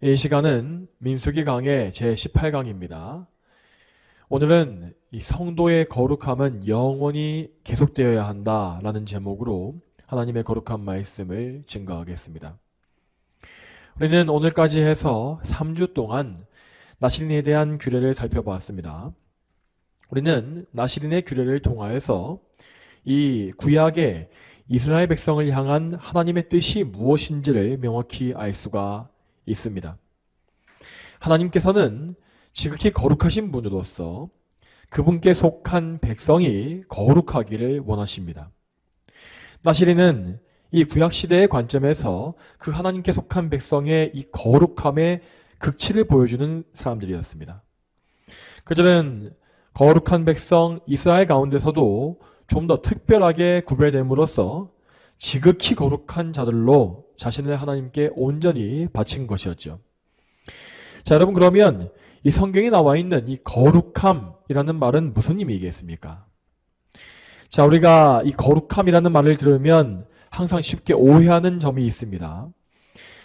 이 시간은 민수기 강의 제18강입니다. 오늘은 이 성도의 거룩함은 영원히 계속되어야 한다 라는 제목으로 하나님의 거룩한 말씀을 증거하겠습니다. 우리는 오늘까지 해서 3주 동안 나시린에 대한 규례를 살펴보았습니다. 우리는 나시린의 규례를 통하여서 이 구약의 이스라엘 백성을 향한 하나님의 뜻이 무엇인지를 명확히 알 수가 있습니다. 하나님께서는 지극히 거룩하신 분으로서 그분께 속한 백성이 거룩하기를 원하십니다. 나시린은 이 구약시대의 관점에서 그 하나님께 속한 백성의 이 거룩함의 극치를 보여주는 사람들이었습니다. 그들은 거룩한 백성 이스라엘 가운데서도 좀 더 특별하게 구별됨으로써 지극히 거룩한 자들로 자신을 하나님께 온전히 바친 것이었죠. 자, 여러분, 그러면 이 성경에 나와 있는 이 거룩함이라는 말은 무슨 의미겠습니까? 자, 우리가 이 거룩함이라는 말을 들으면 항상 쉽게 오해하는 점이 있습니다.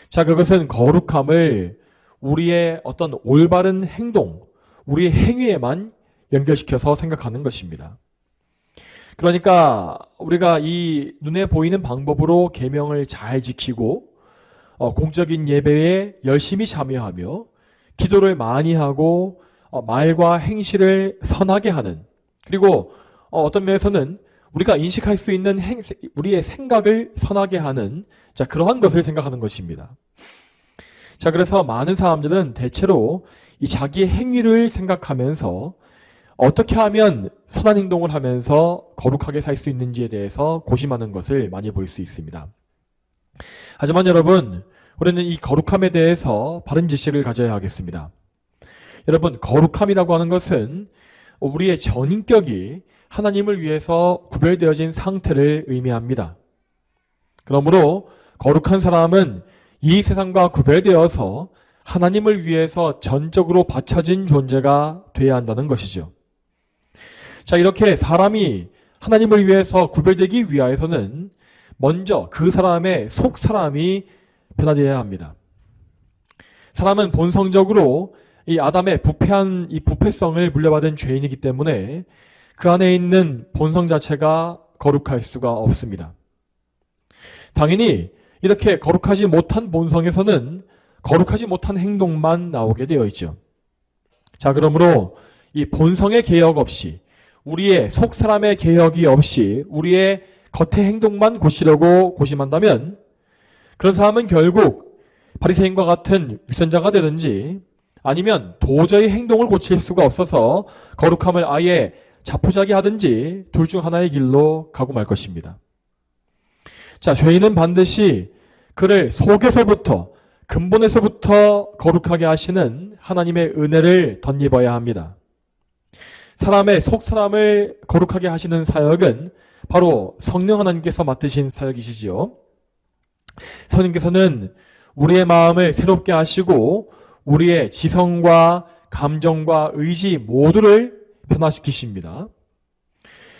자, 그것은 거룩함을 우리의 어떤 올바른 행동, 우리의 행위에만 연결시켜서 생각하는 것입니다. 그러니까 우리가 이 눈에 보이는 방법으로 계명을 잘 지키고 공적인 예배에 열심히 참여하며 기도를 많이 하고 말과 행실을 선하게 하는, 그리고 어떤 면에서는 우리가 인식할 수 있는 우리의 생각을 선하게 하는, 자, 그러한 것을 생각하는 것입니다. 자, 그래서 많은 사람들은 대체로 이 자기의 행위를 생각하면서 어떻게 하면 선한 행동을 하면서 거룩하게 살 수 있는지에 대해서 고심하는 것을 많이 볼 수 있습니다. 하지만 여러분, 우리는 이 거룩함에 대해서 바른 지식을 가져야 하겠습니다. 여러분, 거룩함이라고 하는 것은 우리의 전인격이 하나님을 위해서 구별되어진 상태를 의미합니다. 그러므로 거룩한 사람은 이 세상과 구별되어서 하나님을 위해서 전적으로 바쳐진 존재가 되어야 한다는 것이죠. 자, 이렇게 사람이 하나님을 위해서 구별되기 위하여서는 먼저 그 사람의 속 사람이 변화되어야 합니다. 사람은 본성적으로 이 아담의 부패한 이 부패성을 물려받은 죄인이기 때문에 그 안에 있는 본성 자체가 거룩할 수가 없습니다. 당연히 이렇게 거룩하지 못한 본성에서는 거룩하지 못한 행동만 나오게 되어 있죠. 자, 그러므로 이 본성의 개혁 없이, 우리의 속 사람의 개혁이 없이 우리의 겉의 행동만 고치려고 고심한다면 그런 사람은 결국 바리새인과 같은 유선자가 되든지, 아니면 도저히 행동을 고칠 수가 없어서 거룩함을 아예 자포자기 하든지 둘 중 하나의 길로 가고 말 것입니다. 자, 죄인은 반드시 그를 속에서부터, 근본에서부터 거룩하게 하시는 하나님의 은혜를 덧입어야 합니다. 사람의 속 사람을 거룩하게 하시는 사역은 바로 성령 하나님께서 맡으신 사역이시지요. 성령께서는 우리의 마음을 새롭게 하시고 우리의 지성과 감정과 의지 모두를 변화시키십니다.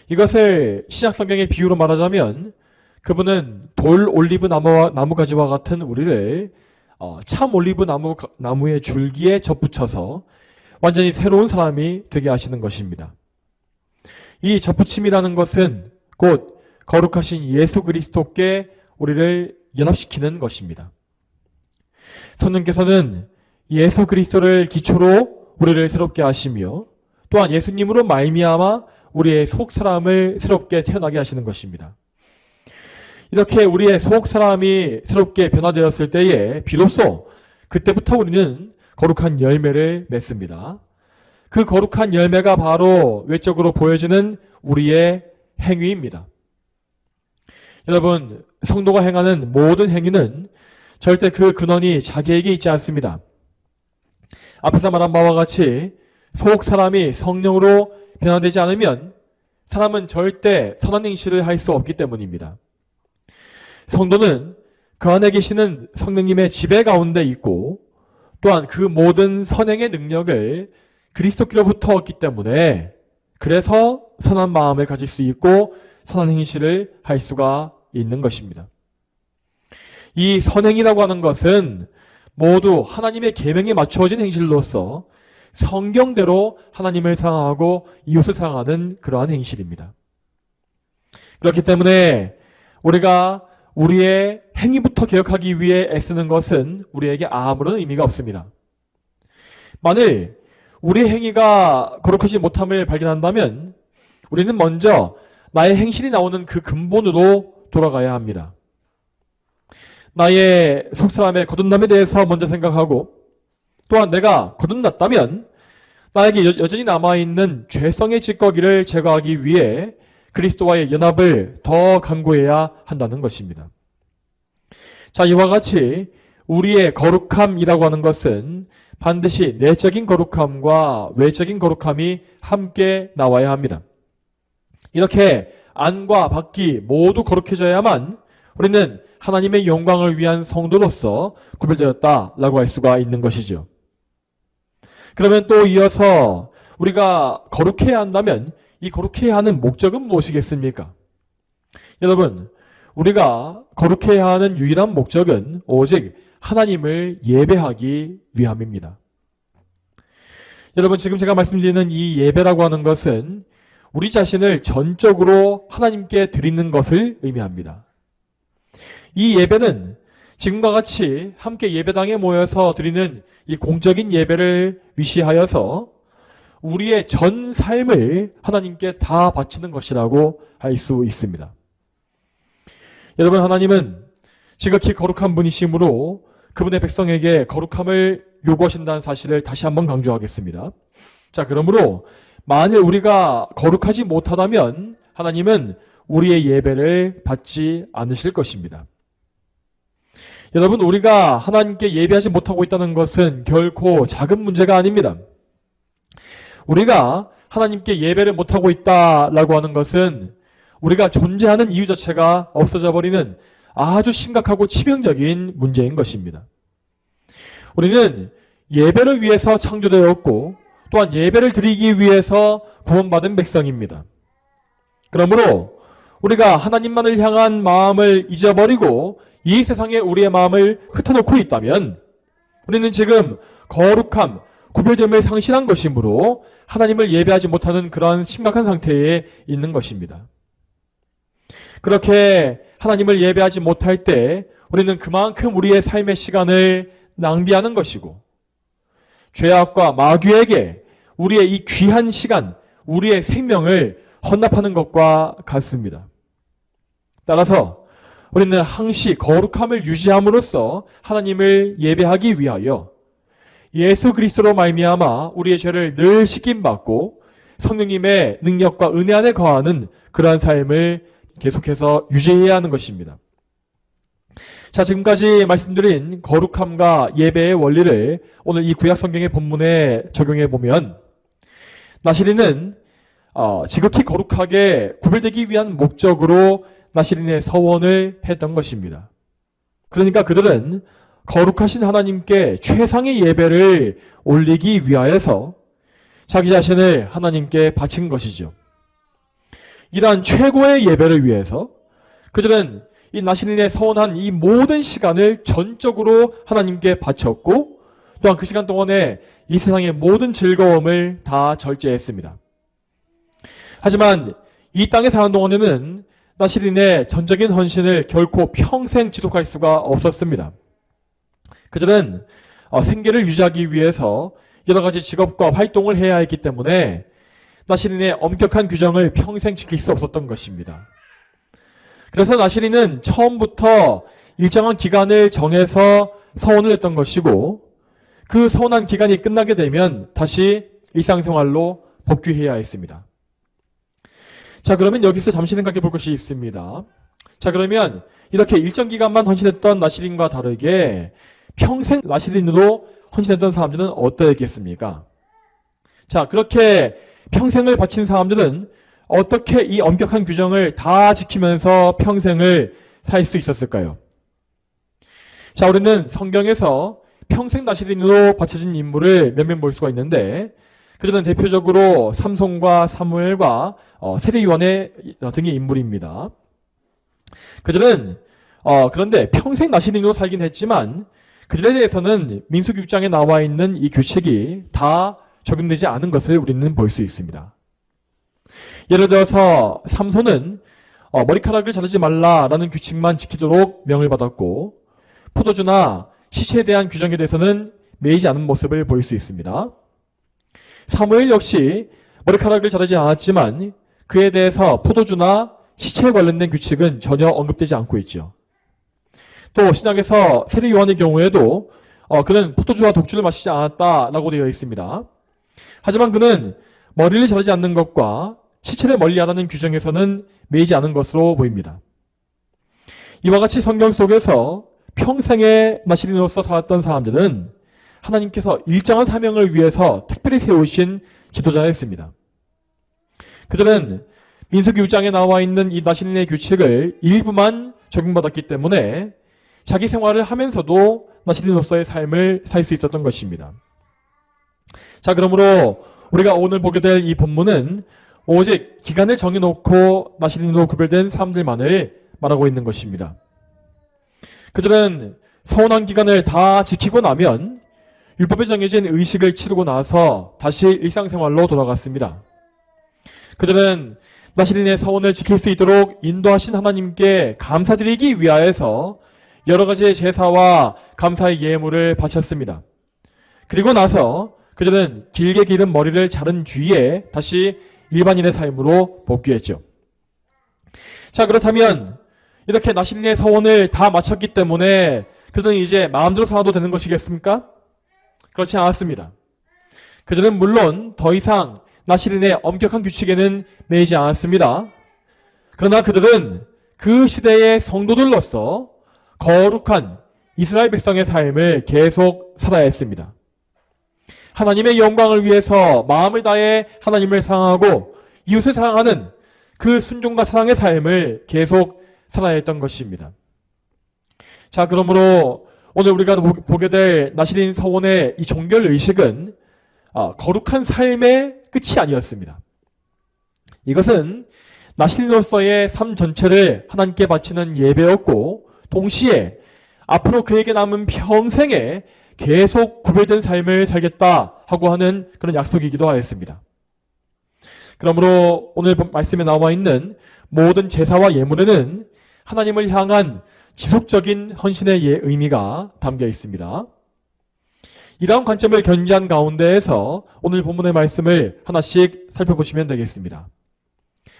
이것을 신약성경의 비유로 말하자면 그분은 돌 올리브 나무 가지와 같은 우리를 참 올리브 나무의 줄기에 접붙여서 완전히 새로운 사람이 되게 하시는 것입니다. 이 접붙임이라는 것은 곧 거룩하신 예수 그리스도께 우리를 연합시키는 것입니다. 성령께서는 예수 그리스도를 기초로 우리를 새롭게 하시며 또한 예수님으로 말미암아 우리의 속 사람을 새롭게 태어나게 하시는 것입니다. 이렇게 우리의 속 사람이 새롭게 변화되었을 때에 비로소 그때부터 우리는 거룩한 열매를 맺습니다. 그 거룩한 열매가 바로 외적으로 보여지는 우리의 행위입니다. 여러분, 성도가 행하는 모든 행위는 절대 그 근원이 자기에게 있지 않습니다. 앞에서 말한 바와 같이 속 사람이 성령으로 변화되지 않으면 사람은 절대 선한 행실을 할 수 없기 때문입니다. 성도는 그 안에 계시는 성령님의 지배 가운데 있고 또한 그 모든 선행의 능력을 그리스도께로부터 얻기 때문에 그래서 선한 마음을 가질 수 있고 선한 행실을 할 수가 있는 것입니다. 이 선행이라고 하는 것은 모두 하나님의 계명에 맞추어진 행실로서 성경대로 하나님을 사랑하고 이웃을 사랑하는 그러한 행실입니다. 그렇기 때문에 우리가 우리의 행위부터 개혁하기 위해 애쓰는 것은 우리에게 아무런 의미가 없습니다. 만일 우리의 행위가 거룩하지 못함을 발견한다면 우리는 먼저 나의 행실이 나오는 그 근본으로 돌아가야 합니다. 나의 속사람의 거듭남에 대해서 먼저 생각하고, 또한 내가 거듭났다면 나에게 여전히 남아있는 죄성의 찌꺼기를 제거하기 위해 그리스도와의 연합을 더 강구해야 한다는 것입니다. 자, 이와 같이 우리의 거룩함이라고 하는 것은 반드시 내적인 거룩함과 외적인 거룩함이 함께 나와야 합니다. 이렇게 안과 밖이 모두 거룩해져야만 우리는 하나님의 영광을 위한 성도로서 구별되었다라고 할 수가 있는 것이죠. 그러면 또 이어서 우리가 거룩해야 한다면 이 거룩해야 하는 목적은 무엇이겠습니까? 여러분, 우리가 거룩해야 하는 유일한 목적은 오직 하나님을 예배하기 위함입니다. 여러분, 지금 제가 말씀드리는 이 예배라고 하는 것은 우리 자신을 전적으로 하나님께 드리는 것을 의미합니다. 이 예배는 지금과 같이 함께 예배당에 모여서 드리는 이 공적인 예배를 위시하여서 우리의 전 삶을 하나님께 다 바치는 것이라고 할 수 있습니다. 여러분, 하나님은 지극히 거룩한 분이시므로 그분의 백성에게 거룩함을 요구하신다는 사실을 다시 한번 강조하겠습니다. 자, 그러므로 만일 우리가 거룩하지 못하다면 하나님은 우리의 예배를 받지 않으실 것입니다. 여러분, 우리가 하나님께 예배하지 못하고 있다는 것은 결코 작은 문제가 아닙니다. 우리가 하나님께 예배를 못하고 있다라고 하는 것은 우리가 존재하는 이유 자체가 없어져 버리는 아주 심각하고 치명적인 문제인 것입니다. 우리는 예배를 위해서 창조되었고 또한 예배를 드리기 위해서 구원받은 백성입니다. 그러므로 우리가 하나님만을 향한 마음을 잊어버리고 이 세상에 우리의 마음을 흩어놓고 있다면 우리는 지금 거룩함, 구별됨을 상실한 것이므로 하나님을 예배하지 못하는 그러한 심각한 상태에 있는 것입니다. 그렇게 하나님을 예배하지 못할 때 우리는 그만큼 우리의 삶의 시간을 낭비하는 것이고 죄악과 마귀에게 우리의 이 귀한 시간, 우리의 생명을 헌납하는 것과 같습니다. 따라서 우리는 항시 거룩함을 유지함으로써 하나님을 예배하기 위하여 예수 그리스도로 말미암아 우리의 죄를 늘 씻김받고 성령님의 능력과 은혜 안에 거하는 그러한 삶을 계속해서 유지해야 하는 것입니다. 자, 지금까지 말씀드린 거룩함과 예배의 원리를 오늘 이 구약 성경의 본문에 적용해 보면 나시린은 지극히 거룩하게 구별되기 위한 목적으로 나시린의 서원을 했던 것입니다. 그러니까 그들은 거룩하신 하나님께 최상의 예배를 올리기 위하여서 자기 자신을 하나님께 바친 것이죠. 이러한 최고의 예배를 위해서 그들은 이 나시린의 서원한 이 모든 시간을 전적으로 하나님께 바쳤고 또한 그 시간 동안에 이 세상의 모든 즐거움을 다 절제했습니다. 하지만 이 땅에 사는 동안에는 나시린의 전적인 헌신을 결코 평생 지속할 수가 없었습니다. 그들은 생계를 유지하기 위해서 여러 가지 직업과 활동을 해야 했기 때문에 나시린의 엄격한 규정을 평생 지킬 수 없었던 것입니다. 그래서 나시린은 처음부터 일정한 기간을 정해서 서원을 했던 것이고 그 서원한 기간이 끝나게 되면 다시 일상생활로 복귀해야 했습니다. 자, 그러면 여기서 잠시 생각해 볼 것이 있습니다. 자, 그러면 이렇게 일정 기간만 헌신했던 나시린과 다르게 평생 나시린으로 헌신했던 사람들은 어떠했겠습니까? 자, 그렇게 평생을 바친 사람들은 어떻게 이 엄격한 규정을 다 지키면서 평생을 살 수 있었을까요? 자, 우리는 성경에서 평생 나시린으로 바쳐진 인물을 몇 명 볼 수가 있는데 그들은 대표적으로 삼손과 사무엘과 세례요한의 등의 인물입니다. 그들은 그런데 평생 나시린으로 살긴 했지만 그들에 대해서는 민수기 6장에 나와 있는 이 규칙이 다 적용되지 않은 것을 우리는 볼 수 있습니다. 예를 들어서 삼손은 머리카락을 자르지 말라라는 규칙만 지키도록 명을 받았고, 포도주나 시체에 대한 규정에 대해서는 매이지 않은 모습을 보일 수 있습니다. 사무엘 역시 머리카락을 자르지 않았지만 그에 대해서 포도주나 시체에 관련된 규칙은 전혀 언급되지 않고 있죠. 또 신약에서 세례 요한의 경우에도 그는 포도주와 독주를 마시지 않았다라고 되어 있습니다. 하지만 그는 머리를 자르지 않는 것과 시체를 멀리하라는 규정에서는 매이지 않은 것으로 보입니다. 이와 같이 성경 속에서 평생에 나시린으로서 살았던 사람들은 하나님께서 일정한 사명을 위해서 특별히 세우신 지도자였습니다. 그들은 민수기 6장에 나와 있는 이 나시린의 규칙을 일부만 적용받았기 때문에 자기 생활을 하면서도 나시린으로서의 삶을 살 수 있었던 것입니다. 자, 그러므로 우리가 오늘 보게 될 이 본문은 오직 기간을 정해놓고 나시린으로 구별된 사람들만을 말하고 있는 것입니다. 그들은 서원한 기간을 다 지키고 나면 율법에 정해진 의식을 치르고 나서 다시 일상생활로 돌아갔습니다. 그들은 나시린의 서원을 지킬 수 있도록 인도하신 하나님께 감사드리기 위하여서 여러 가지의 제사와 감사의 예물을 바쳤습니다. 그리고 나서 그들은 길게 기른 머리를 자른 뒤에 다시 일반인의 삶으로 복귀했죠. 자, 그렇다면 이렇게 나시린의 서원을 다 마쳤기 때문에 그들은 이제 마음대로 살아도 되는 것이겠습니까? 그렇지 않았습니다. 그들은 물론 더 이상 나시린의 엄격한 규칙에는 매이지 않았습니다. 그러나 그들은 그 시대의 성도들로서 거룩한 이스라엘 백성의 삶을 계속 살아야 했습니다. 하나님의 영광을 위해서 마음을 다해 하나님을 사랑하고 이웃을 사랑하는 그 순종과 사랑의 삶을 계속 살아야 했던 것입니다. 자, 그러므로 오늘 우리가 보게 될 나시린 서원의 이 종결 의식은 거룩한 삶의 끝이 아니었습니다. 이것은 나시린으로서의 삶 전체를 하나님께 바치는 예배였고, 동시에 앞으로 그에게 남은 평생에 계속 구별된 삶을 살겠다 하고 하는 그런 약속이기도 하였습니다. 그러므로 오늘 말씀에 나와 있는 모든 제사와 예물에는 하나님을 향한 지속적인 헌신의 의미가 담겨 있습니다. 이러한 관점을 견지한 가운데에서 오늘 본문의 말씀을 하나씩 살펴보시면 되겠습니다.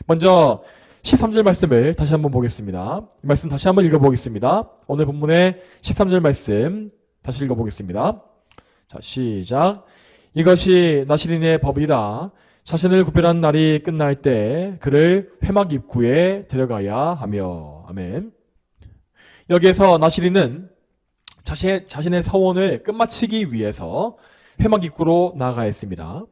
먼저 13절 말씀을 다시 한번 보겠습니다. 이 말씀 다시 한번 읽어보겠습니다. 오늘 본문의 13절 말씀 다시 읽어보겠습니다. 자, 시작. 이것이 나시린의 법이라. 자신을 구별한 날이 끝날 때 그를 회막 입구에 데려가야 하며. 아멘. 여기에서 나시린은 자신의 서원을 끝마치기 위해서 회막 입구로 나아가야 했습니다.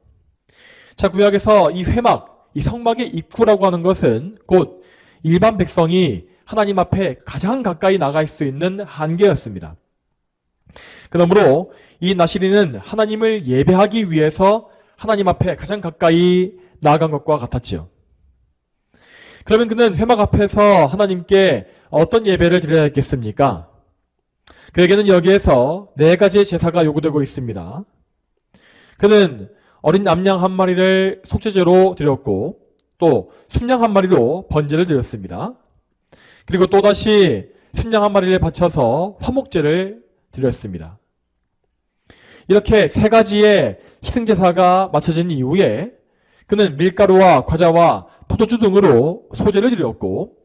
자, 구약에서 이 회막, 이 성막의 입구라고 하는 것은 곧 일반 백성이 하나님 앞에 가장 가까이 나갈 수 있는 한계였습니다. 그러므로 이 나시린은 하나님을 예배하기 위해서 하나님 앞에 가장 가까이 나아간 것과 같았지요. 그러면 그는 회막 앞에서 하나님께 어떤 예배를 드려야 했겠습니까? 그에게는 여기에서 4가지의 제사가 요구되고 있습니다. 그는 어린 암양 한 마리를 속죄제로 드렸고, 또 순양 한 마리로 번제를 드렸습니다. 그리고 또다시 순양 한 마리를 바쳐서 화목제를 드렸습니다. 이렇게 3가지의 희생제사가 마쳐진 이후에 그는 밀가루와 과자와 포도주 등으로 소제를 드렸고,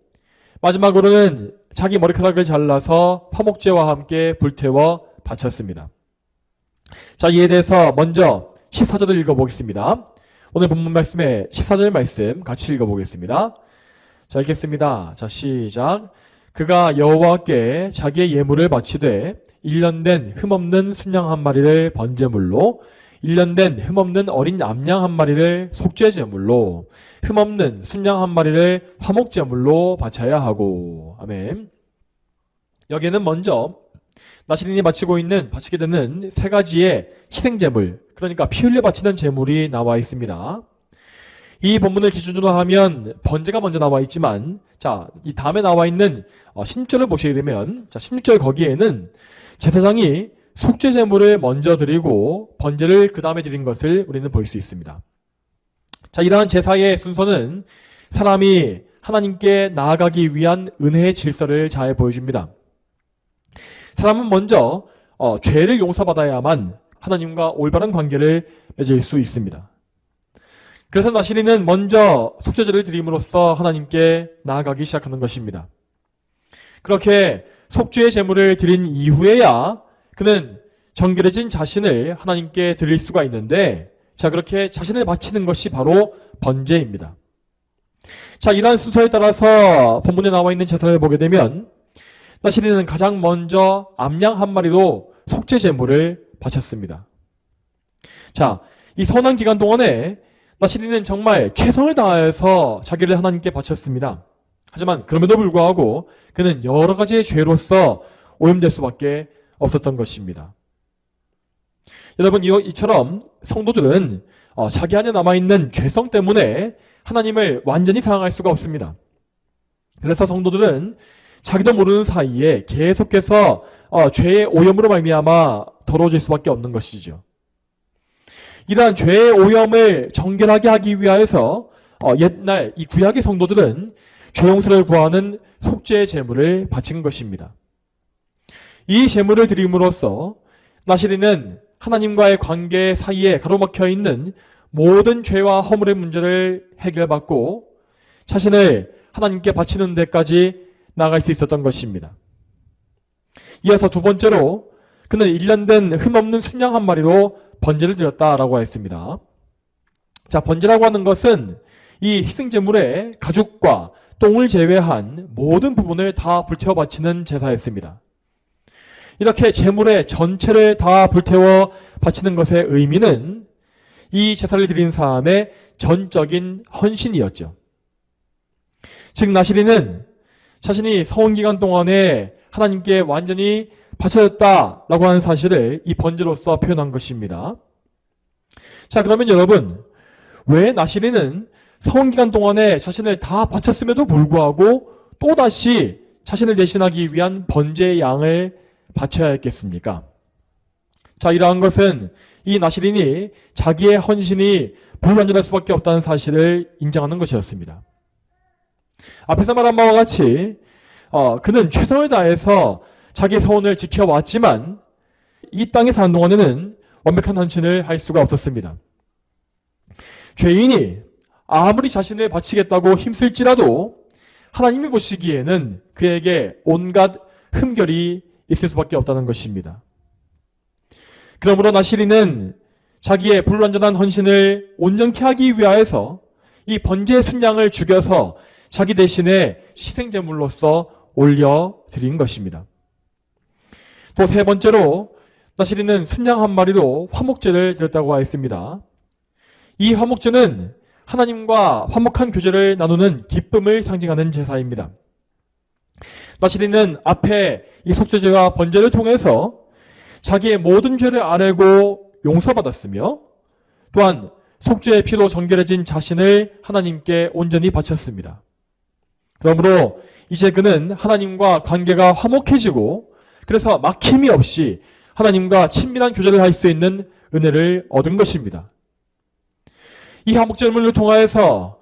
마지막으로는 자기 머리카락을 잘라서 화목제와 함께 불태워 바쳤습니다. 자, 이에 대해서 먼저 14절을 읽어보겠습니다. 오늘 본문 말씀의 14절 말씀 같이 읽어보겠습니다. 자, 읽겠습니다. 자, 시작. 그가 여호와께 자기의 예물을 바치되 1년 된 흠없는 순양 한 마리를 번제물로, 1년 된 흠없는 어린 암양 한 마리를 속죄제물로, 흠없는 순양 한 마리를 화목제물로 바쳐야 하고. 아멘. 여기에는 먼저 나시린이 바치게 되는 3가지의 희생제물, 그러니까 피 흘려 바치는 제물이 나와 있습니다. 이 본문을 기준으로 하면 번제가 먼저 나와 있지만, 자, 이 다음에 나와 있는 16절을 보시게 되면, 자, 16절 거기에는 제사장이 속죄 제물을 먼저 드리고 번제를 그 다음에 드린 것을 우리는 볼 수 있습니다. 자, 이러한 제사의 순서는 사람이 하나님께 나아가기 위한 은혜의 질서를 잘 보여줍니다. 사람은 먼저 죄를 용서받아야만 하나님과 올바른 관계를 맺을 수 있습니다. 그래서 나시린은 먼저 속죄제를 드림으로써 하나님께 나아가기 시작하는 것입니다. 그렇게 속죄의 제물을 드린 이후에야 그는 정결해진 자신을 하나님께 드릴 수가 있는데, 자, 그렇게 자신을 바치는 것이 바로 번제입니다. 자, 이러한 순서에 따라서 본문에 나와 있는 제사를 보게 되면 나시린은 가장 먼저 암양 한 마리로 속죄 제물을 바쳤습니다. 자, 이 선한 기간 동안에 나시린은 정말 최선을 다해서 자기를 하나님께 바쳤습니다. 하지만 그럼에도 불구하고 그는 여러 가지의 죄로서 오염될 수밖에 없었던 것입니다. 여러분, 이처럼 성도들은 자기 안에 남아있는 죄성 때문에 하나님을 완전히 사랑할 수가 없습니다. 그래서 성도들은 자기도 모르는 사이에 계속해서 죄의 오염으로 말미암아 더러워질 수밖에 없는 것이죠. 이러한 죄의 오염을 정결하게 하기 위하여서 옛날 이 구약의 성도들은 죄 용서를 구하는 속죄의 제물을 바친 것입니다. 이 제물을 드림으로써 나시린은 하나님과의 관계 사이에 가로막혀 있는 모든 죄와 허물의 문제를 해결받고 자신을 하나님께 바치는 데까지 나아갈 수 있었던 것입니다. 이어서 두 번째로 그는 일련된 흠없는 순양 한 마리로 번제를 드렸다라고 했습니다. 자, 번제라고 하는 것은 이 희생제물의 가죽과 똥을 제외한 모든 부분을 다 불태워 바치는 제사였습니다. 이렇게 제물의 전체를 다 불태워 바치는 것의 의미는 이 제사를 드린 사람의 전적인 헌신이었죠. 즉 나시린은 자신이 서원기간 동안에 하나님께 완전히 바쳐졌다라고 하는 사실을 이 번제로서 표현한 것입니다. 자, 그러면 여러분, 왜 나시린은 서원기간 동안에 자신을 다 바쳤음에도 불구하고 또다시 자신을 대신하기 위한 번제의 양을 바쳐야 했겠습니까? 자, 이러한 것은 이 나시린이 자기의 헌신이 불완전할 수밖에 없다는 사실을 인정하는 것이었습니다. 앞에서 말한 바와 같이 그는 최선을 다해서 자기의 서원을 지켜왔지만 이 땅에 사는 동안에는 완벽한 헌신을 할 수가 없었습니다. 죄인이 아무리 자신을 바치겠다고 힘쓸지라도 하나님이 보시기에는 그에게 온갖 흠결이 있을 수밖에 없다는 것입니다. 그러므로 나시린은 자기의 불완전한 헌신을 온전케 하기 위하여서 이 번제의 순양을 죽여서 자기 대신에 희생제물로서 올려드린 것입니다. 또 세 번째로 나시린은 순양 한 마리로 화목제를 드렸다고 하였습니다. 이 화목제는 하나님과 화목한 교제를 나누는 기쁨을 상징하는 제사입니다. 나시린은 앞에 이 속죄제와 번제를 통해서 자기의 모든 죄를 아뢰고 용서받았으며 또한 속죄의 피로 정결해진 자신을 하나님께 온전히 바쳤습니다. 그러므로 이제 그는 하나님과 관계가 화목해지고 그래서 막힘이 없이 하나님과 친밀한 교제를 할 수 있는 은혜를 얻은 것입니다. 이 화목제물을 통하여서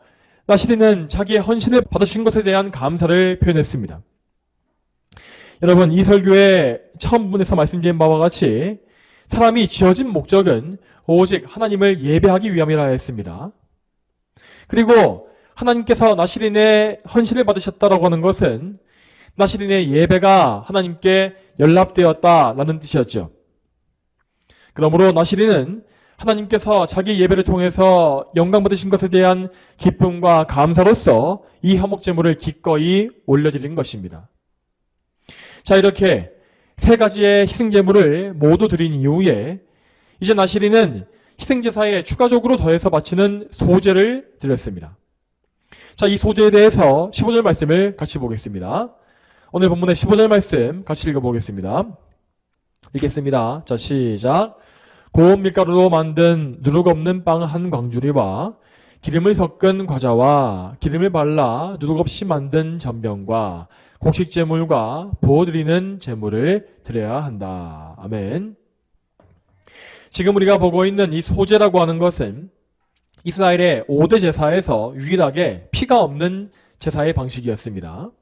나시린은 자기의 헌신을 받으신 것에 대한 감사를 표현했습니다. 여러분, 이 설교의 처음 부분에서 말씀드린 바와 같이 사람이 지어진 목적은 오직 하나님을 예배하기 위함이라 했습니다. 그리고 하나님께서 나시린의 헌신을 받으셨다라고 하는 것은 나시린의 예배가 하나님께 연락되었다라는 뜻이었죠. 그러므로 나시린은 하나님께서 자기 예배를 통해서 영광 받으신 것에 대한 기쁨과 감사로서 이 화목제물을 기꺼이 올려드린 것입니다. 자, 이렇게 세 가지의 희생제물을 모두 드린 이후에 이제 나시린은 희생제사에 추가적으로 더해서 바치는 소제를 드렸습니다. 자, 이 소제에 대해서 15절 말씀을 같이 보겠습니다. 오늘 본문의 15절 말씀 같이 읽어보겠습니다. 읽겠습니다. 자, 시작. 고운 밀가루로 만든 누룩 없는 빵 한 광주리와 기름을 섞은 과자와 기름을 발라 누룩 없이 만든 전병과 곡식제물과 부어드리는 제물을 드려야 한다. 아멘. 지금 우리가 보고 있는 이 소제라고 하는 것은 이스라엘의 5대 제사에서 유일하게 피가 없는 제사의 방식이었습니다.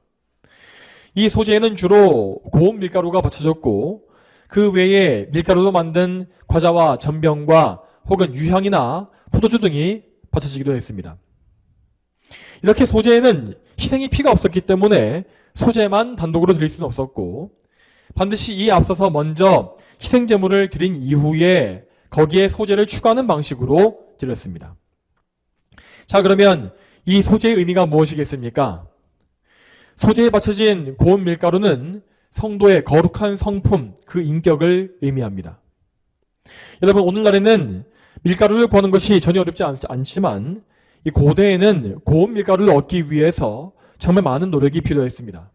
이 소제에는 주로 고운 밀가루가 바쳐졌고 그 외에 밀가루로 만든 과자와 전병과 혹은 유향이나 포도주 등이 바쳐지기도 했습니다. 이렇게 소제에는 희생의 피가 없었기 때문에 소제만 단독으로 드릴 수는 없었고 반드시 이에 앞서서 먼저 희생제물을 드린 이후에 거기에 소제를 추가하는 방식으로 드렸습니다. 자, 그러면 이 소제의 의미가 무엇이겠습니까? 소제에 바쳐진 고운 밀가루는 성도의 거룩한 성품, 그 인격을 의미합니다. 여러분, 오늘날에는 밀가루를 구하는 것이 전혀 어렵지 않지만 이 고대에는 고운 밀가루를 얻기 위해서 정말 많은 노력이 필요했습니다.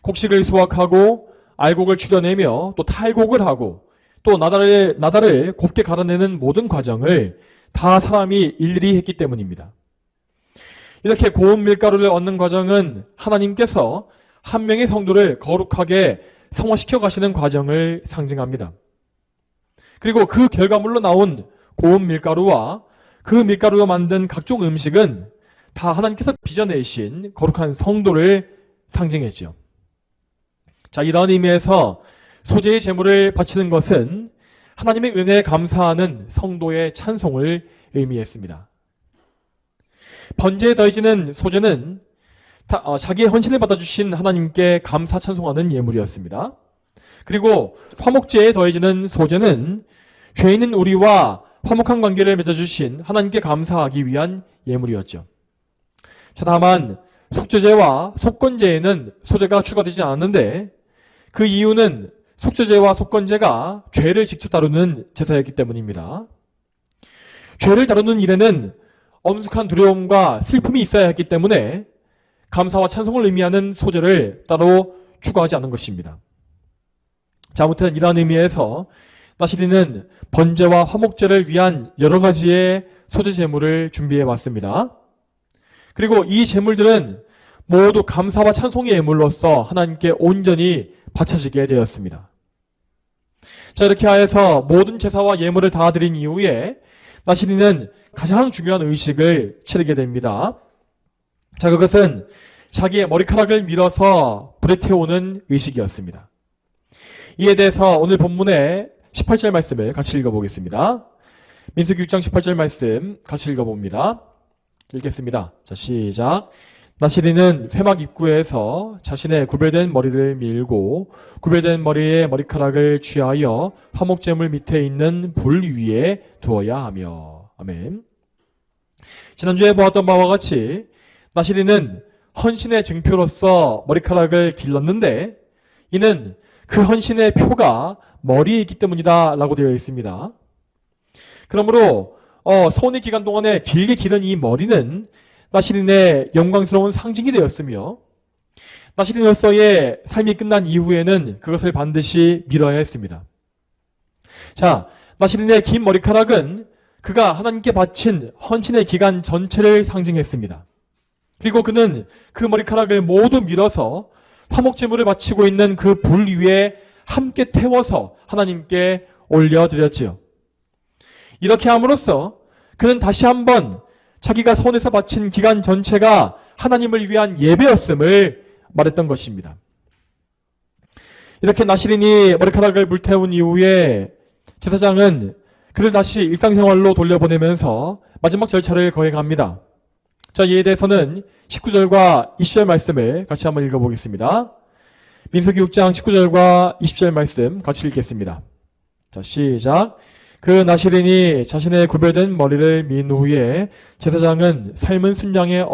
곡식을 수확하고 알곡을 추려내며 또 탈곡을 하고 또 나달을 곱게 갈아내는 모든 과정을 다 사람이 일일이 했기 때문입니다. 이렇게 고운 밀가루를 얻는 과정은 하나님께서 한 명의 성도를 거룩하게 성화시켜 가시는 과정을 상징합니다. 그리고 그 결과물로 나온 고운 밀가루와 그 밀가루로 만든 각종 음식은 다 하나님께서 빚어내신 거룩한 성도를 상징했죠. 자, 이런 의미에서 소제의 제물을 바치는 것은 하나님의 은혜에 감사하는 성도의 찬송을 의미했습니다. 번제에 더해지는 소제는 자기의 헌신을 받아주신 하나님께 감사 찬송하는 예물이었습니다. 그리고 화목제에 더해지는 소제는 죄 있는 우리와 화목한 관계를 맺어주신 하나님께 감사하기 위한 예물이었죠. 자, 다만 속죄제와 속건제에는 소제가 추가되지 않았는데 그 이유는 속죄제와 속건제가 죄를 직접 다루는 제사였기 때문입니다. 죄를 다루는 일에는 엄숙한 두려움과 슬픔이 있어야 했기 때문에 감사와 찬송을 의미하는 소제를 따로 추가하지 않은 것입니다. 자, 아무튼 이러한 의미에서 나시린은 번제와 화목제를 위한 여러 가지의 소제 제물을 준비해 왔습니다. 그리고 이 제물들은 모두 감사와 찬송의 예물로서 하나님께 온전히 바쳐지게 되었습니다. 자, 이렇게 하여서 모든 제사와 예물을 다 드린 이후에 나시린은 가장 중요한 의식을 치르게 됩니다. 자, 그것은 자기의 머리카락을 밀어서 불에 태우는 의식이었습니다. 이에 대해서 오늘 본문의 18절 말씀을 같이 읽어보겠습니다. 민수기 6장 18절 말씀 같이 읽어봅니다. 읽겠습니다. 자, 시작. 나시린은 회막 입구에서 자신의 구별된 머리를 밀고 구별된 머리에 머리카락을 취하여 화목제물 밑에 있는 불 위에 두어야 하며. 아멘. 지난주에 보았던 바와 같이 나시린은 헌신의 증표로서 머리카락을 길렀는데 이는 그 헌신의 표가 머리에 있기 때문이다 라고 되어 있습니다. 그러므로 소원의 기간 동안에 길게 기른 이 머리는 나시린의 영광스러운 상징이 되었으며 나시린으로서의 삶이 끝난 이후에는 그것을 반드시 밀어야 했습니다. 자, 나시린의 긴 머리카락은 그가 하나님께 바친 헌신의 기간 전체를 상징했습니다. 그리고 그는 그 머리카락을 모두 밀어서 화목제물을 바치고 있는 그 불 위에 함께 태워서 하나님께 올려드렸지요. 이렇게 함으로써 그는 다시 한번 자기가 손에서 바친 기간 전체가 하나님을 위한 예배였음을 말했던 것입니다. 이렇게 나시린이 머리카락을 불태운 이후에 제사장은 그를 다시 일상생활로 돌려보내면서 마지막 절차를 거행합니다. 자, 이에 대해서는 19절과 20절 말씀을 같이 한번 읽어보겠습니다. 민수기 6장 19절과 20절 말씀 같이 읽겠습니다. 자, 시작. 그 나시린이 자신의 구별된 머리를 민 후에 제사장은 삶은 순양의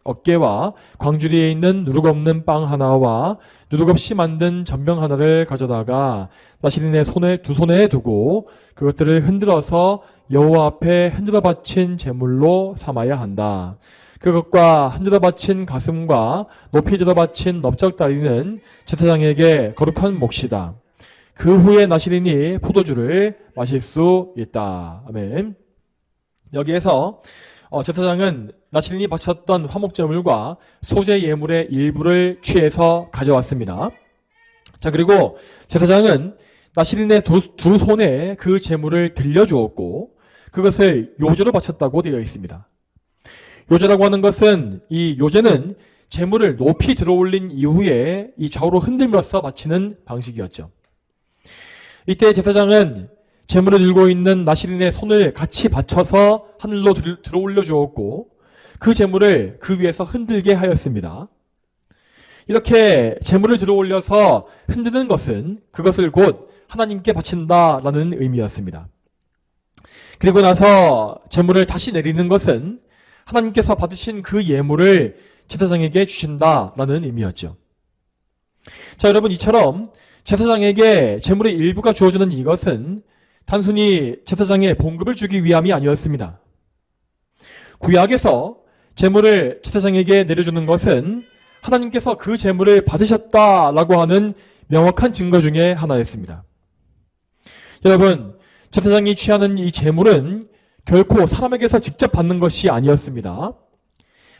어깨와 광주리에 있는 누룩 없는 빵 하나와 누룩 없이 만든 전병 하나를 가져다가 나시린의 두 손에 두고 그것들을 흔들어서 여호와 앞에 흔들어 바친 제물로 삼아야 한다. 그것과 흔들어 바친 가슴과 높이 들어 바친 넓적다리는 제사장에게 거룩한 몫이다. 그 후에 나시린이 포도주를 마실 수 있다. 아멘. 여기에서 제사장은 나시린이 바쳤던 화목제물과 소제 예물의 일부를 취해서 가져왔습니다. 자, 그리고 제사장은 나시린의 두 손에 그 제물을 들려주었고 그것을 요제로 바쳤다고 되어 있습니다. 요제라고 하는 것은 이 요제는 제물을 높이 들어올린 이후에 이 좌우로 흔들면서 바치는 방식이었죠. 이때 제사장은 제물을 들고 있는 나시린의 손을 같이 받쳐서 하늘로 들어올려 주었고 그 제물을 그 위에서 흔들게 하였습니다. 이렇게 제물을 들어올려서 흔드는 것은 그것을 곧 하나님께 바친다라는 의미였습니다. 그리고 나서 제물을 다시 내리는 것은 하나님께서 받으신 그 예물을 제사장에게 주신다라는 의미였죠. 자, 여러분, 이처럼 제사장에게 제물의 일부가 주어지는 이것은 단순히 제사장의 봉급을 주기 위함이 아니었습니다. 구약에서 제물을 제사장에게 내려주는 것은 하나님께서 그 제물을 받으셨다라고 하는 명확한 증거 중에 하나였습니다. 여러분, 제사장이 취하는 이 제물은 결코 사람에게서 직접 받는 것이 아니었습니다.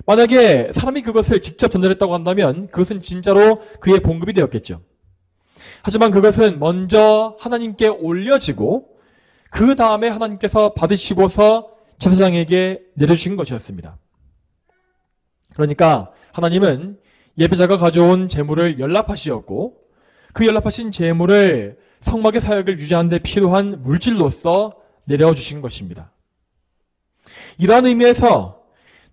만약에 사람이 그것을 직접 전달했다고 한다면 그것은 진짜로 그의 봉급이 되었겠죠. 하지만 그것은 먼저 하나님께 올려지고 그 다음에 하나님께서 받으시고서 제사장에게 내려주신 것이었습니다. 그러니까 하나님은 예배자가 가져온 제물을 연락하시었고 그 연락하신 제물을 성막의 사역을 유지하는 데 필요한 물질로서 내려주신 것입니다. 이러한 의미에서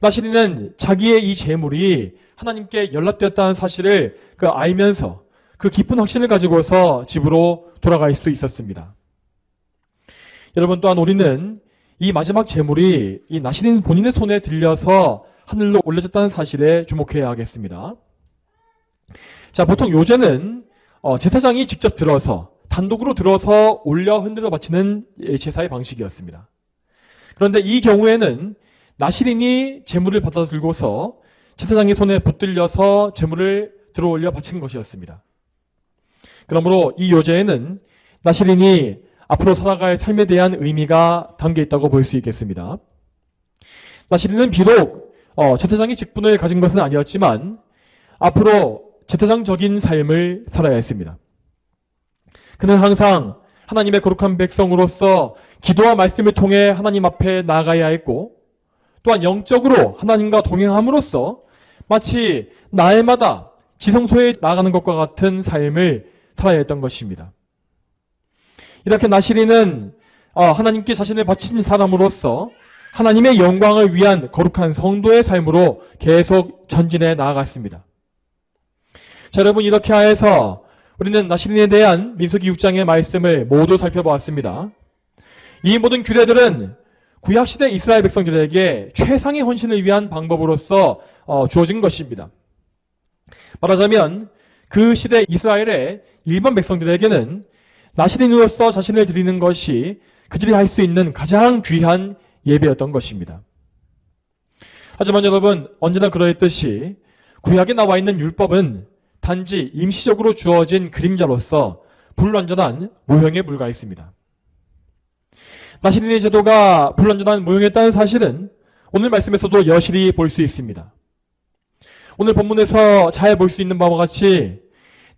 나시린은 자기의 이 제물이 하나님께 연락되었다는 사실을 알면서 그 깊은 확신을 가지고서 집으로 돌아갈 수 있었습니다. 여러분, 또한 우리는 이 마지막 제물이 이 나시린 본인의 손에 들려서 하늘로 올려졌다는 사실에 주목해야 하겠습니다. 자, 보통 요제는 제사장이 직접 들어서 단독으로 들어서 올려 흔들어 바치는 제사의 방식이었습니다. 그런데 이 경우에는 나시린이 제물을 받아 들고서 제사장의 손에 붙들려서 제물을 들어 올려 바친 것이었습니다. 그러므로 이 요제에는 나시린이 앞으로 살아갈 삶에 대한 의미가 담겨 있다고 볼 수 있겠습니다. 나시린은 비록 제사장의 직분을 가진 것은 아니었지만 앞으로 제사장적인 삶을 살아야 했습니다. 그는 항상 하나님의 거룩한 백성으로서 기도와 말씀을 통해 하나님 앞에 나아가야 했고 또한 영적으로 하나님과 동행함으로써 마치 날마다 지성소에 나아가는 것과 같은 삶을 살아야 했던 것입니다. 이렇게 나시린은 하나님께 자신을 바친 사람으로서 하나님의 영광을 위한 거룩한 성도의 삶으로 계속 전진해 나아갔습니다. 자, 여러분, 이렇게 하여서 우리는 나시린에 대한 민수기 6장의 말씀을 모두 살펴보았습니다. 이 모든 규례들은 구약시대 이스라엘 백성들에게 최상의 헌신을 위한 방법으로서 주어진 것입니다. 말하자면 그 시대 이스라엘의 일반 백성들에게는 나시린으로서 자신을 드리는 것이 그들이 할 수 있는 가장 귀한 예배였던 것입니다. 하지만 여러분, 언제나 그러했듯이 구약에 나와 있는 율법은 단지 임시적으로 주어진 그림자로서 불완전한 모형에 불과했습니다. 나시린의 제도가 불완전한 모형이었다는 사실은 오늘 말씀에서도 여실히 볼 수 있습니다. 오늘 본문에서 잘 볼 수 있는 바와 같이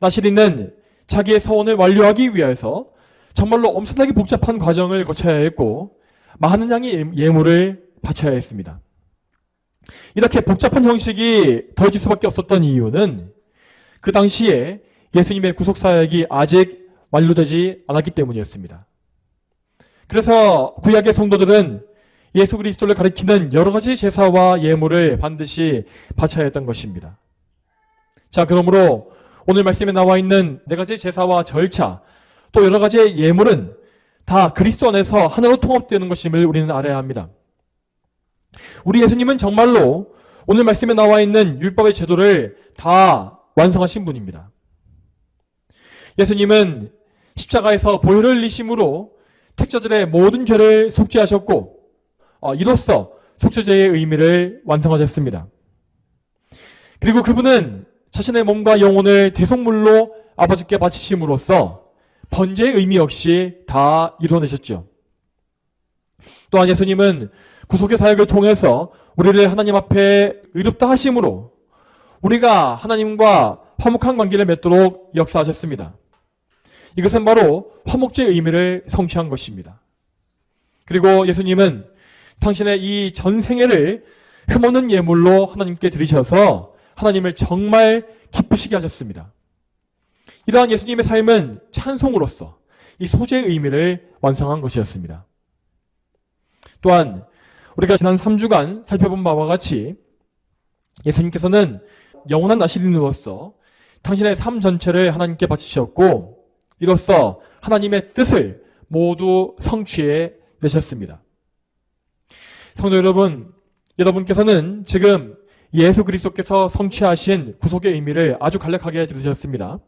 나시린은 자기의 서원을 완료하기 위해서 정말로 엄청나게 복잡한 과정을 거쳐야 했고 많은 양의 예물을 바쳐야 했습니다. 이렇게 복잡한 형식이 더해질 수밖에 없었던 이유는 그 당시에 예수님의 구속사역이 아직 완료되지 않았기 때문이었습니다. 그래서 구약의 성도들은 예수 그리스도를 가리키는 여러 가지 제사와 예물을 반드시 바쳐야 했던 것입니다. 자, 그러므로 오늘 말씀에 나와 있는 네 가지 제사와 절차, 또 여러 가지의 예물은 다 그리스도 안에서 하나로 통합되는 것임을 우리는 알아야 합니다. 우리 예수님은 정말로 오늘 말씀에 나와 있는 율법의 제도를 다 완성하신 분입니다. 예수님은 십자가에서 보혈을 흘리심으로 택자들의 모든 죄를 속죄하셨고 이로써 속죄제의 의미를 완성하셨습니다. 그리고 그분은 자신의 몸과 영혼을 대속물로 아버지께 바치심으로써 번제의 의미 역시 다 이루어내셨죠. 또한 예수님은 구속의 사역을 통해서 우리를 하나님 앞에 의롭다 하심으로 우리가 하나님과 화목한 관계를 맺도록 역사하셨습니다. 이것은 바로 화목제의 의미를 성취한 것입니다. 그리고 예수님은 당신의 이 전생애를 흠없는 예물로 하나님께 드리셔서 하나님을 정말 기쁘시게 하셨습니다. 이러한 예수님의 삶은 찬송으로서 이 소재의 의미를 완성한 것이었습니다. 또한 우리가 지난 3주간 살펴본 바와 같이 예수님께서는 영원한 나시린으로서 당신의 삶 전체를 하나님께 바치셨고 이로써 하나님의 뜻을 모두 성취해 내셨습니다. 성도 여러분, 여러분께서는 지금 예수 그리스도께서 성취하신 구속의 의미를 아주 간략하게 들으셨습니다.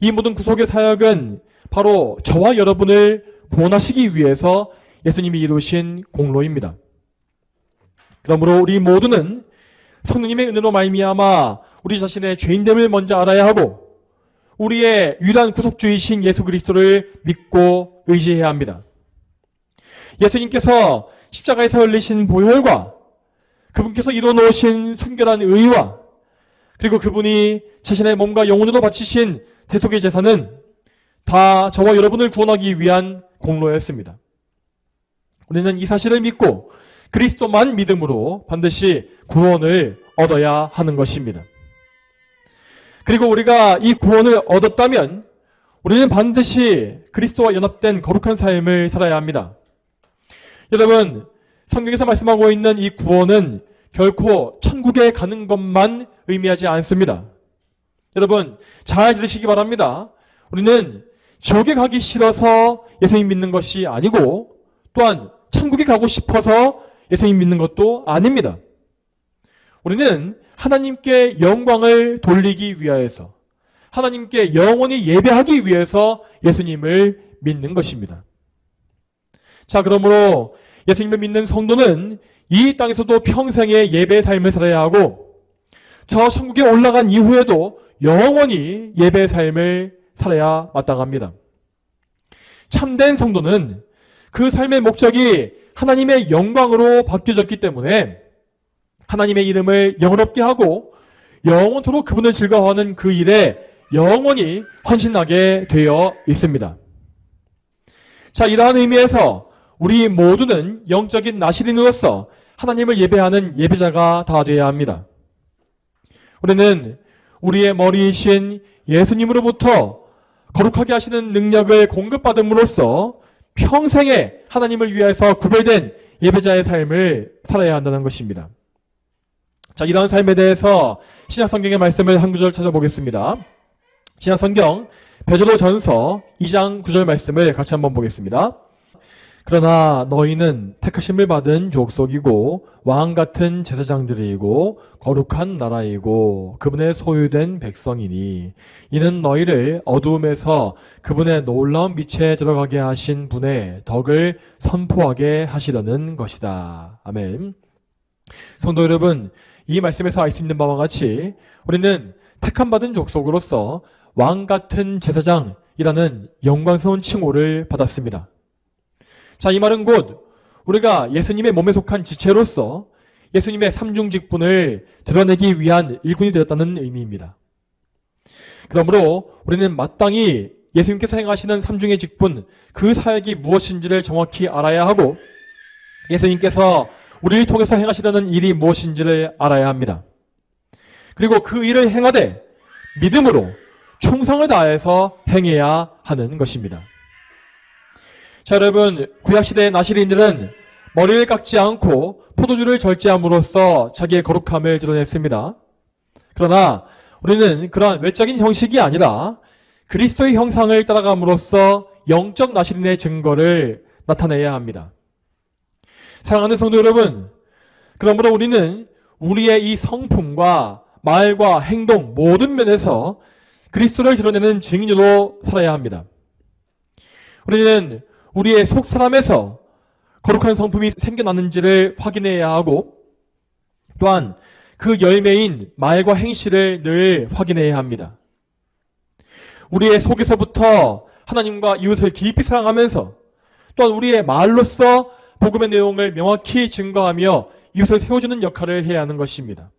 이 모든 구속의 사역은 바로 저와 여러분을 구원하시기 위해서 예수님이 이루신 공로입니다. 그러므로 우리 모두는 성령님의 은혜로 말미암아 우리 자신의 죄인됨을 먼저 알아야 하고 우리의 유일한 구속주이신 예수 그리스도를 믿고 의지해야 합니다. 예수님께서 십자가에서 흘리신 보혈과 그분께서 이루어놓으신 순결한 의와 그리고 그분이 자신의 몸과 영혼으로 바치신 대속의 제사는 다 저와 여러분을 구원하기 위한 공로였습니다. 우리는 이 사실을 믿고 그리스도만 믿음으로 반드시 구원을 얻어야 하는 것입니다. 그리고 우리가 이 구원을 얻었다면 우리는 반드시 그리스도와 연합된 거룩한 삶을 살아야 합니다. 여러분, 성경에서 말씀하고 있는 이 구원은 결코 천국에 가는 것만 의미하지 않습니다. 여러분, 잘 들으시기 바랍니다. 우리는 지옥에 가기 싫어서 예수님 믿는 것이 아니고 또한 천국에 가고 싶어서 예수님 믿는 것도 아닙니다. 우리는 하나님께 영광을 돌리기 위하여서 하나님께 영원히 예배하기 위해서 예수님을 믿는 것입니다. 자, 그러므로 예수님을 믿는 성도는 이 땅에서도 평생의 예배의 삶을 살아야 하고 저 천국에 올라간 이후에도 영원히 예배의 삶을 살아야 마땅합니다. 참된 성도는 그 삶의 목적이 하나님의 영광으로 바뀌어졌기 때문에 하나님의 이름을 영원롭게 하고 영원토록 그분을 즐거워하는 그 일에 영원히 헌신하게 되어 있습니다. 자, 이러한 의미에서 우리 모두는 영적인 나시린으로서 하나님을 예배하는 예배자가 다 되어야 합니다. 우리는 우리의 머리이신 예수님으로부터 거룩하게 하시는 능력을 공급받음으로써 평생에 하나님을 위해서 구별된 예배자의 삶을 살아야 한다는 것입니다. 자, 이러한 삶에 대해서 신약성경의 말씀을 한 구절 찾아보겠습니다. 신약성경 베드로전서 2장 9절 말씀을 같이 한번 보겠습니다. 그러나 너희는 택하심을 받은 족속이고 왕같은 제사장들이고 거룩한 나라이고 그분의 소유된 백성이니 이는 너희를 어두움에서 그분의 놀라운 빛에 들어가게 하신 분의 덕을 선포하게 하시려는 것이다. 아멘. 성도 여러분, 이 말씀에서 알 수 있는 바와 같이 우리는 택함받은 족속으로서 왕같은 제사장이라는 영광스러운 칭호를 받았습니다. 자, 이 말은 곧 우리가 예수님의 몸에 속한 지체로서 예수님의 삼중직분을 드러내기 위한 일꾼이 되었다는 의미입니다. 그러므로 우리는 마땅히 예수님께서 행하시는 삼중의 직분, 그 사역이 무엇인지를 정확히 알아야 하고 예수님께서 우리를 통해서 행하시려는 일이 무엇인지를 알아야 합니다. 그리고 그 일을 행하되 믿음으로 충성을 다해서 행해야 하는 것입니다. 자, 여러분, 구약시대의 나시린들은 머리를 깎지 않고 포도주를 절제함으로써 자기의 거룩함을 드러냈습니다. 그러나 우리는 그러한 외적인 형식이 아니라 그리스도의 형상을 따라감으로써 영적 나시린의 증거를 나타내야 합니다. 사랑하는 성도 여러분, 그러므로 우리는 우리의 이 성품과 말과 행동 모든 면에서 그리스도를 드러내는 증인으로 살아야 합니다. 우리는 우리의 속사람에서 거룩한 성품이 생겨나는지를 확인해야 하고 또한 그 열매인 말과 행실을 늘 확인해야 합니다. 우리의 속에서부터 하나님과 이웃을 깊이 사랑하면서 또한 우리의 말로써 복음의 내용을 명확히 증거하며 이웃을 세워주는 역할을 해야 하는 것입니다.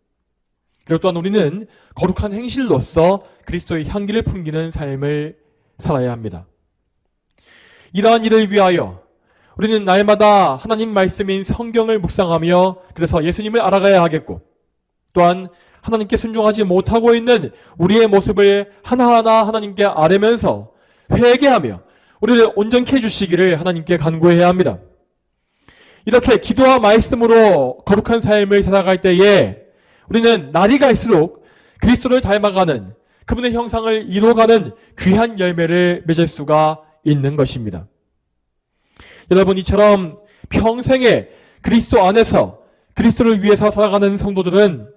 그리고 또한 우리는 거룩한 행실로서 그리스도의 향기를 풍기는 삶을 살아야 합니다. 이러한 일을 위하여 우리는 날마다 하나님 말씀인 성경을 묵상하며 그래서 예수님을 알아가야 하겠고, 또한 하나님께 순종하지 못하고 있는 우리의 모습을 하나하나 하나님께 아뢰면서 회개하며 우리를 온전케 해주시기를 하나님께 간구해야 합니다. 이렇게 기도와 말씀으로 거룩한 삶을 살아갈 때에 우리는 날이 갈수록 그리스도를 닮아가는, 그분의 형상을 이뤄가는 귀한 열매를 맺을 수가 있는 것입니다. 여러분, 이처럼 평생에 그리스도 안에서 그리스도를 위해서 살아가는 성도들은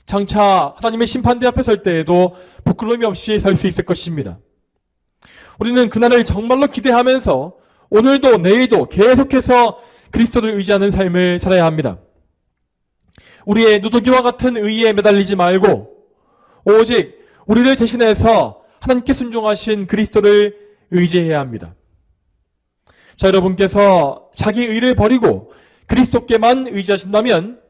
장차 하나님의 심판대 앞에 설 때에도 부끄러움이 없이 설 수 있을 것입니다. 우리는 그날을 정말로 기대하면서 오늘도 내일도 계속해서 그리스도를 의지하는 삶을 살아야 합니다. 우리의 누더기와 같은 의의에 매달리지 말고 오직 우리를 대신해서 하나님께 순종하신 그리스도를 의지해야 합니다. 자, 여러분께서 자기 의를 버리고 그리스도께만 의지하신다면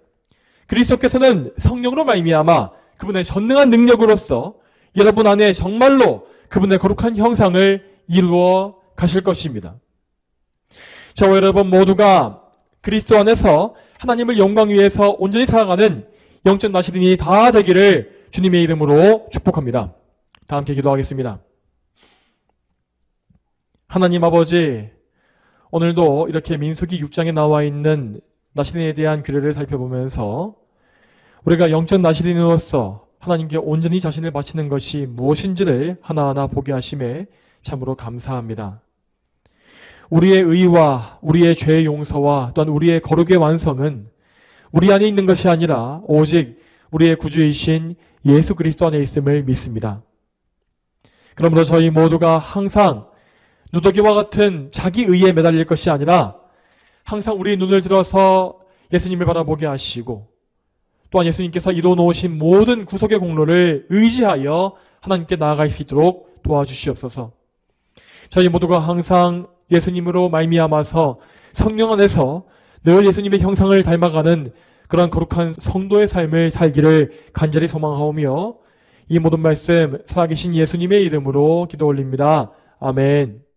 그리스도께서는 성령으로 말미암아 그분의 전능한 능력으로서 여러분 안에 정말로 그분의 거룩한 형상을 이루어 가실 것입니다. 저와 여러분 모두가 그리스도 안에서 하나님을 영광 위해서 온전히 살아가는 영적 나시린이 다 되기를 주님의 이름으로 축복합니다. 다 함께 기도하겠습니다. 하나님 아버지, 오늘도 이렇게 민수기 6장에 나와 있는 나시린에 대한 규례를 살펴보면서 우리가 영적 나시린으로서 하나님께 온전히 자신을 바치는 것이 무엇인지를 하나하나 보게 하심에 참으로 감사합니다. 우리의 의와 우리의 죄의 용서와 또한 우리의 거룩의 완성은 우리 안에 있는 것이 아니라 오직 우리의 구주이신 예수 그리스도 안에 있음을 믿습니다. 그러므로 저희 모두가 항상 누더기와 같은 자기 의에 매달릴 것이 아니라 항상 우리의 눈을 들어서 예수님을 바라보게 하시고 또한 예수님께서 이루어 놓으신 모든 구속의 공로를 의지하여 하나님께 나아갈 수 있도록 도와주시옵소서. 저희 모두가 항상 예수님으로 말미암아서 성령 안에서 늘 예수님의 형상을 닮아가는 그러한 거룩한 성도의 삶을 살기를 간절히 소망하오며 이 모든 말씀 살아계신 예수님의 이름으로 기도 올립니다. 아멘.